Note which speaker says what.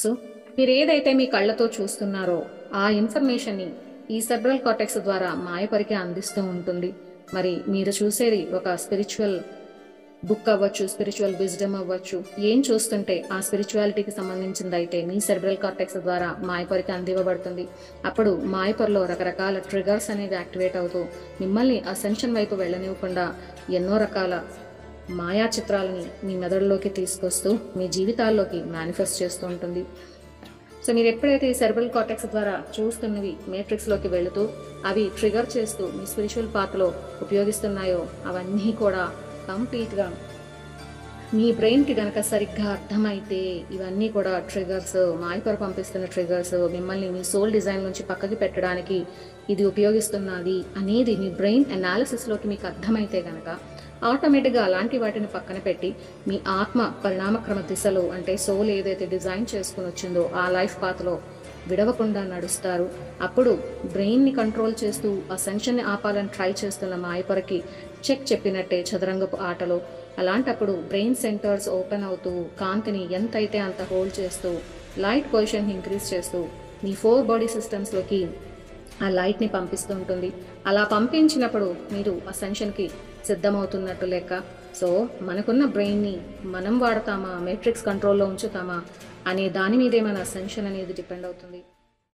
Speaker 1: So మీరేదైతే మీ కళ్ళతో చూస్తున్నారో ఆ ఇన్ఫర్మేషన్ని ఈ సెరెబ్రల్ కార్టెక్స్ ద్వారా మాయపరికి అందిస్తూ ఉంటుంది. మరి మీరు చూసేది ఒక స్పిరిచువల్ బుక్ అవ్వచ్చు, స్పిరిచువల్ విజ్డమ్ అవ్వచ్చు. ఏం చూస్తుంటే ఆ స్పిరిచువాలిటీకి సంబంధించింది అయితే మీ సెరెబ్రల్ కార్టెక్స్ ద్వారా మాయపరికి అందివ్వబడుతుంది. అప్పుడు మాయపరిలో రకరకాల ట్రిగర్స్ అనేవి యాక్టివేట్ అవుతూ మిమ్మల్ని అసెన్షన్ వైపు వెళ్ళనివ్వకుండా ఎన్నో రకాల మాయా చిత్రాలని మీ మెదడులోకి తీసుకొస్తూ మీ జీవితాల్లోకి మేనిఫెస్ట్ చేస్తూ ఉంటుంది. సో మీరు ఎప్పుడైతే ఈ సెరెబ్రల్ కార్టెక్స్ ద్వారా చూస్తున్నవి మేట్రిక్స్లోకి వెళుతూ అవి ట్రిగర్ చేస్తూ మీ స్పిరిచువల్ పాత్లో ఉపయోగిస్తున్నాయో అవన్నీ కూడా కంప్లీట్గా మీ బ్రెయిన్కి గనక సరిగ్గా అర్థమైతే ఇవన్నీ కూడా ట్రిగర్స్, మాయపర పంపిస్తున్న ట్రిగర్స్, మిమ్మల్ని మీ సోల్ డిజైన్ నుంచి పక్కకి పెట్టడానికి ఇది ఉపయోగిస్తున్నది అనేది మీ బ్రెయిన్ అనాలిసిస్లోకి మీకు అర్థమైతే కనుక ఆటోమేటిక్గా అలాంటి వాటిని పక్కన పెట్టి మీ ఆత్మ పరిణామక్రమ దిశలో, అంటే సోల్ ఏదైతే డిజైన్ చేసుకుని వచ్చిందో ఆ లైఫ్ పాత్లో విడవకుండా నడుస్తారు. అప్పుడు బ్రెయిన్ని కంట్రోల్ చేస్తూ అసెన్షన్ని ఆపాలని ట్రై చేస్తున్న మాయపరకి చెక్ చెప్పినట్టే చదరంగపు ఆటలో. అలాంటప్పుడు బ్రెయిన్ సెంటర్స్ ఓపెన్ అవుతూ కాంతిని ఎంతైతే అంత హోల్డ్ చేస్తూ లైట్ పొజిషన్ ఇంక్రీజ్ చేస్తూ మీ 4 బాడీ సిస్టమ్స్లోకి ఆ లైట్ని పంపిస్తూ ఉంటుంది. అలా పంపించినప్పుడు మీరు అసెన్షన్కి సిద్ధమవుతున్నట్టు లెక్క. సో మనకున్న బ్రెయిన్ని మనం వాడతామా, మేట్రిక్స్ కంట్రోల్లో ఉంచుతామా అనే దాని మీదే మన అసెన్షన్ అనేది డిపెండ్ అవుతుంది.